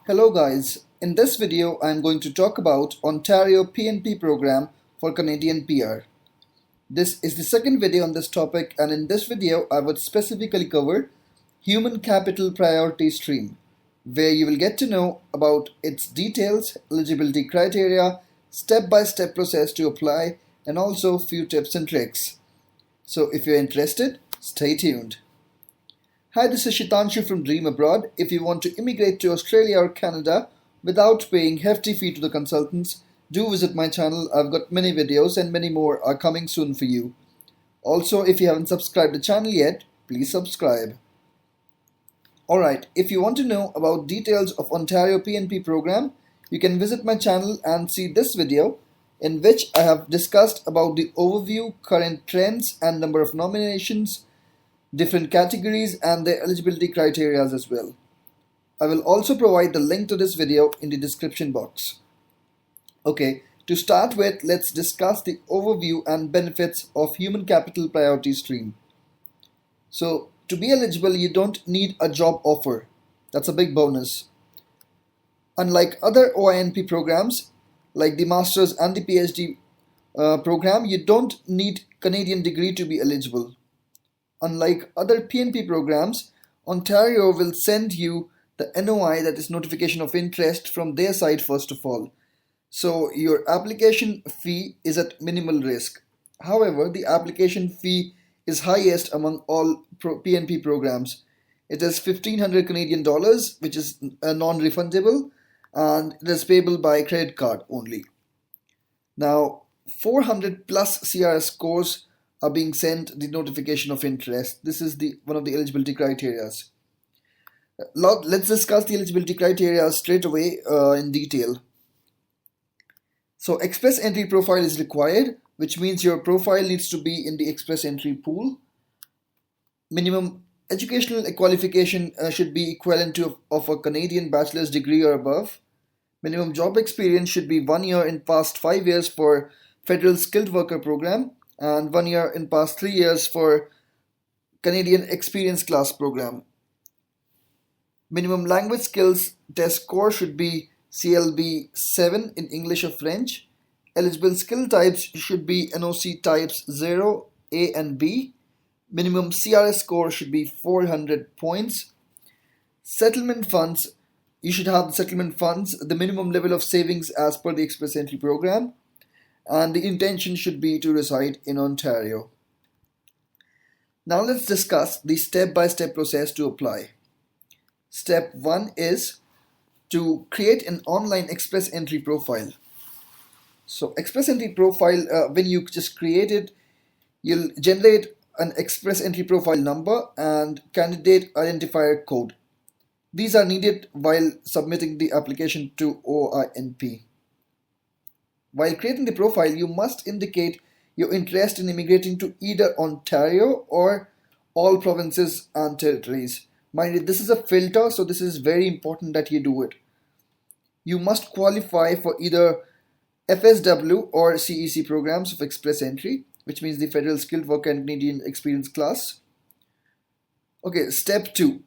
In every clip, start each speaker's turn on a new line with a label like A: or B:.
A: Hello guys, in this video I am going to talk about Ontario PNP program for Canadian PR. This is the second video on this topic, and in this video I would specifically cover Human Capital Priority Stream, where you will get to know about its details, eligibility criteria, step-by-step process to apply, and also few tips and tricks. So if you're interested, stay tuned. Hi, this is Shitanshu from Dream Abroad. If you want to immigrate to Australia or Canada without paying hefty fee to the consultants, do visit my channel. I've got many videos and many more are coming soon for you. Also, if you haven't subscribed to the channel yet, please subscribe. Alright, if you want to know about details of Ontario PNP program, you can visit my channel and see this video in which I have discussed about the overview, current trends and number of nominations, different categories and their eligibility criteria as well. I will also provide the link to this video in the description box. Okay, to start with, let's discuss the overview and benefits of Human Capital Priority Stream. So, to be eligible, you don't need a job offer. That's a big bonus. Unlike other OINP programs, like the Masters and the PhD program, you don't need Canadian degree to be eligible. Unlike other PNP programs, Ontario will send you the NOI, that is notification of interest, from their side first of all. So your application fee is at minimal risk. However, the application fee is highest among all PNP programs. It is 1,500 Canadian dollars, which is non-refundable, and it is payable by credit card only. Now, 400 plus CRS scores are being sent the notification of interest. This is one of the eligibility criteria. Let's discuss the eligibility criteria straight away in detail. So express entry profile is required, which means your profile needs to be in the express entry pool. Minimum educational qualification should be equivalent to of a Canadian bachelor's degree or above. Minimum job experience should be 1 year in past 5 years for Federal Skilled Worker Program and 1 year in past 3 years for Canadian Experience Class Program. Minimum language skills test score should be CLB 7 in English or French. Eligible skill types should be NOC types 0, A and B. Minimum CRS score should be 400 points. Settlement funds, you should have the settlement funds, the minimum level of savings as per the express entry program, and the intention should be to reside in Ontario. Now let's discuss the step-by-step process to apply. Step 1 is to create an online express entry profile. So express entry profile, when you just create it, you'll generate an express entry profile number and candidate identifier code. These are needed while submitting the application to OINP. While creating the profile, you must indicate your interest in immigrating to either Ontario or all provinces and territories. Mind you, this is a filter, so this is very important that you do it. You must qualify for either FSW or CEC programs of express entry, which means the Federal Skilled Worker and Canadian Experience Class. Okay, step 2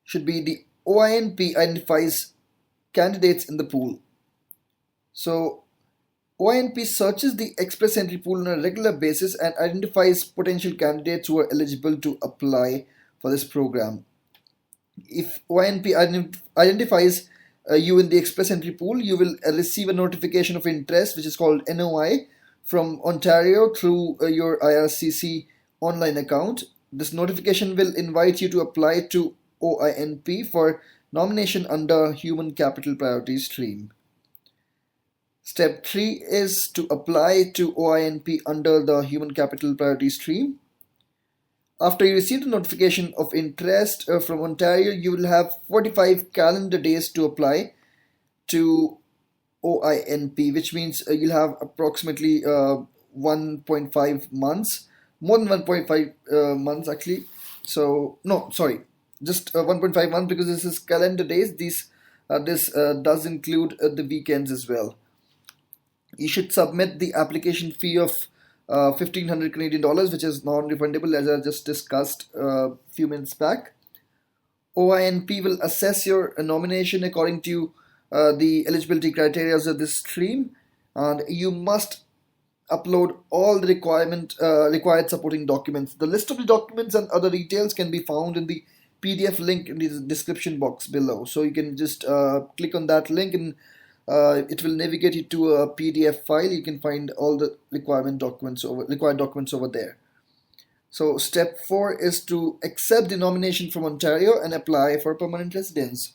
A: should be the OINP identifies candidates in the pool. So OINP searches the express entry pool on a regular basis and identifies potential candidates who are eligible to apply for this program. If OINP identifies you in the express entry pool, you will receive a notification of interest, which is called NOI, from Ontario through your IRCC online account. This notification will invite you to apply to OINP for nomination under Human Capital Priority Stream. Step 3 is to apply to OINP under the Human Capital Priority Stream. After you receive the notification of interest from Ontario, you will have 45 calendar days to apply to OINP, which means you'll have approximately 1.5 months, more than 1.5 months actually. So, no, sorry, just 1.5 months, because this is calendar days. This does include the weekends as well. You should submit the application fee of 1,500 Canadian dollars, which is non-refundable, as I just discussed a few minutes back. OINP will assess your nomination according to the eligibility criteria of this stream, and you must upload all the required supporting documents. The list of the documents and other details can be found in the PDF link in the description box below. So you can just click on that link, and it will navigate you to a PDF file. You can find all the required documents over there. So step 4 is to accept the nomination from Ontario and apply for permanent residence.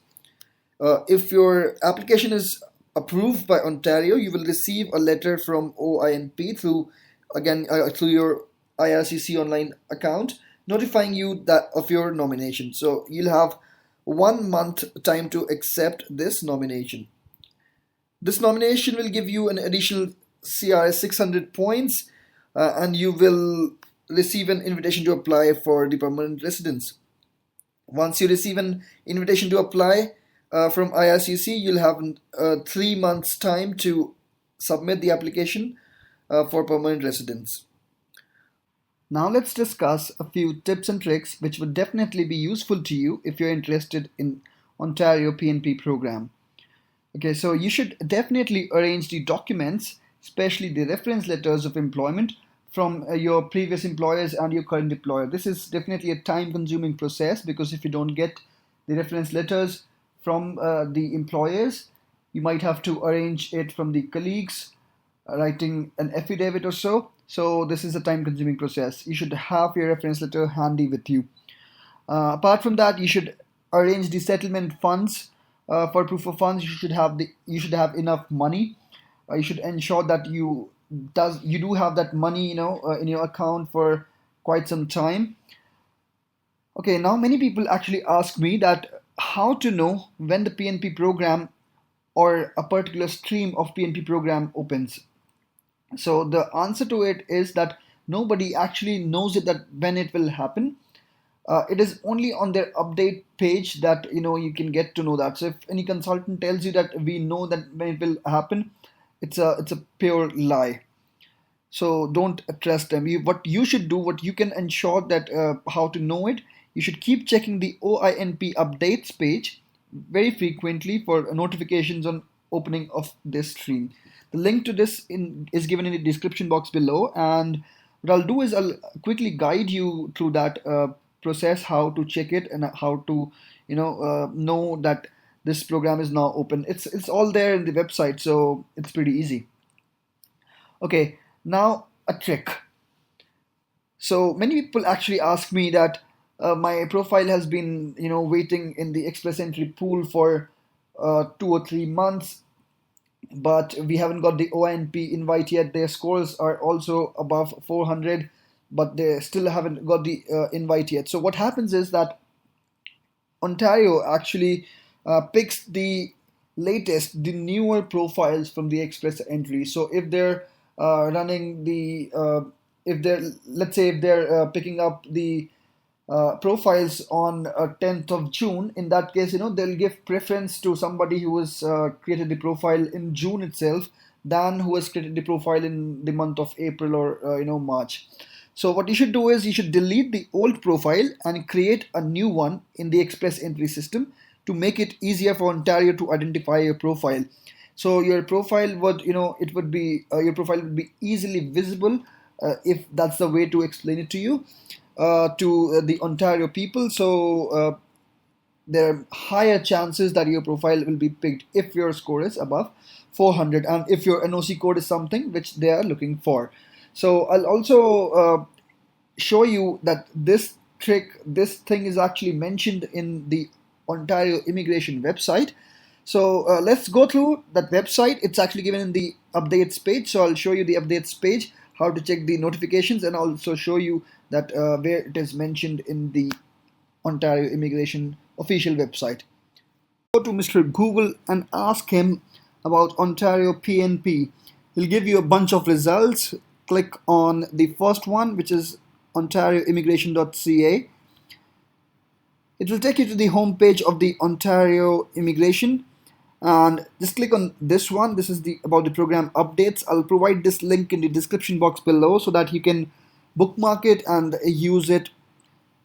A: If your application is approved by Ontario, you will receive a letter from OINP through your IRCC online account, notifying you that of your nomination. So you'll have 1 month time to accept this nomination. This nomination will give you an additional CRS 600 points, and you will receive an invitation to apply for the permanent residence. Once you receive an invitation to apply from IRCC, you'll have 3 months time to submit the application for permanent residence. Now let's discuss a few tips and tricks which would definitely be useful to you if you're interested in Ontario PNP program. Okay, so you should definitely arrange the documents, especially the reference letters of employment from your previous employers and your current employer. This is definitely a time-consuming process, because if you don't get the reference letters from the employers, you might have to arrange it from the colleagues, writing an affidavit or so. So this is a time-consuming process. You should have your reference letter handy with you. Apart from that, you should arrange the settlement funds. For proof of funds, you should have enough money. You should ensure that you do have that money, in your account for quite some time. Okay, now many people actually ask me that how to know when the PNP program or a particular stream of PNP program opens. So the answer to it is that nobody actually knows that when it will happen. It is only on their update page that you can get to know that. So if any consultant tells you that we know that when it will happen, it's a pure lie. So don't trust them. What you should do, what you can ensure that how to know it, you should keep checking the OINP updates page very frequently for notifications on opening of this stream. The link to this is given in the description box below, and what I'll do is I'll quickly guide you through that process, how to check it and how to know that this program is now open. It's all there in the website, so it's pretty easy. Okay, now a trick. So many people actually ask me that my profile has been waiting in the express entry pool for 2 or 3 months, but we haven't got the OINP invite yet. Their scores are also above 400, but they still haven't got the invite yet. So what happens is that Ontario actually picks the newer profiles from the express entry. So if they're running the let's say if they're picking up the profiles on 10th of June, in that case they'll give preference to somebody who has created the profile in June itself than who has created the profile in the month of April or March. So what you should do is you should delete the old profile and create a new one in the express entry system to make it easier for Ontario to identify your profile. So your profile would your profile would be easily visible, if that's the way to explain it to you, to the Ontario people. So there are higher chances that your profile will be picked if your score is above 400 and if your NOC code is something which they are looking for. So I'll also show you that this thing is actually mentioned in the Ontario immigration website. So let's go through that website. It's actually given in the updates page. So I'll show you the updates page, how to check the notifications, and I'll also show you that where it is mentioned in the Ontario immigration official website. Go to Mr. Google and ask him about Ontario PNP. He'll give you a bunch of results. Click on the first one, which is ontarioimmigration.ca. It will take you to the home page of the Ontario Immigration, and just click on this one. This is about the program updates. I'll provide this link in the description box below so that you can bookmark it and use it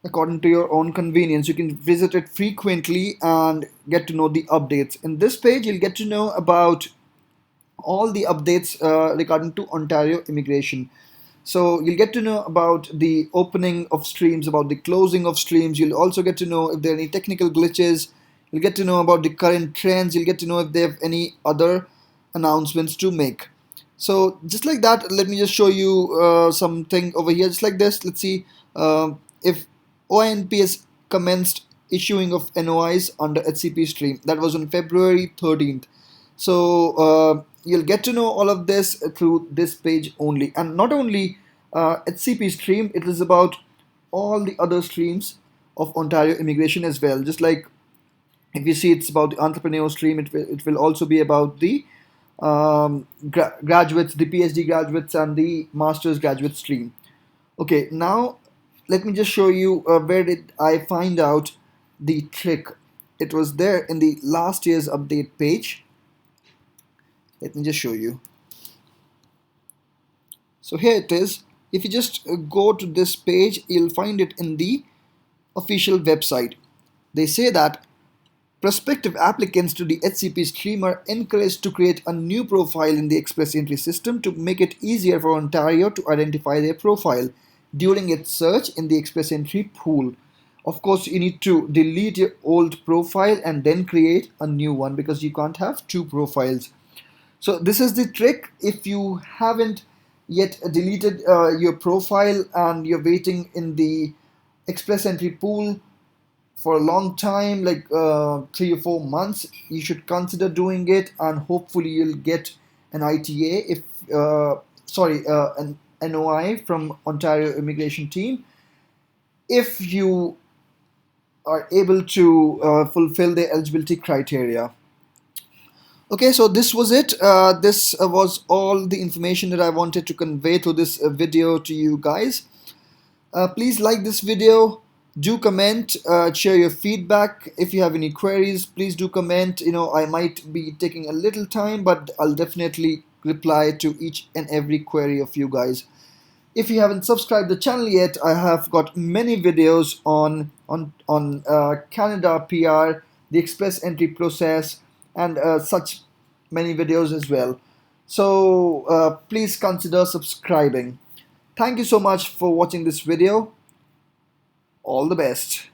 A: according to your own convenience. You can visit it frequently and get to know the updates. In this page, you'll get to know about all the updates regarding to Ontario immigration. So you'll get to know about the opening of streams, about the closing of streams. You'll also get to know if there are any technical glitches. You'll get to know about the current trends. You'll get to know if they have any other announcements to make. So just like that, let me just show you something over here. Just like this, let's see if OINP has commenced issuing of NOIs under HCP stream. That was on February 13th. So you'll get to know all of this through this page only. And not only HCP stream, it is about all the other streams of Ontario immigration as well. Just like if you see it's about the entrepreneur stream, it will also be about the graduates, the PhD graduates and the master's graduate stream. Okay, now let me just show you where did I find out the trick. It was there in the last year's update page. Let me just show you. So here it is. If you just go to this page, you'll find it in the official website. They say that prospective applicants to the HCP stream are encouraged to create a new profile in the Express Entry system to make it easier for Ontario to identify their profile during its search in the Express Entry pool. Of course, you need to delete your old profile and then create a new one because you can't have two profiles. So this is the trick. If you haven't yet deleted your profile and you're waiting in the Express Entry pool for a long time, like 3 or 4 months, you should consider doing it, and hopefully you'll get an ITA if an NOI from Ontario immigration team if you are able to fulfill the eligibility criteria. Okay, so this was it. This was all the information that I wanted to convey through this video to you guys. Please like this video. Do comment, share your feedback. If you have any queries, please do comment. I might be taking a little time, but I'll definitely reply to each and every query of you guys. If you haven't subscribed the channel yet, I have got many videos on Canada PR, the Express Entry process, and such many videos as well. So please consider subscribing. Thank you so much for watching this video. All the best.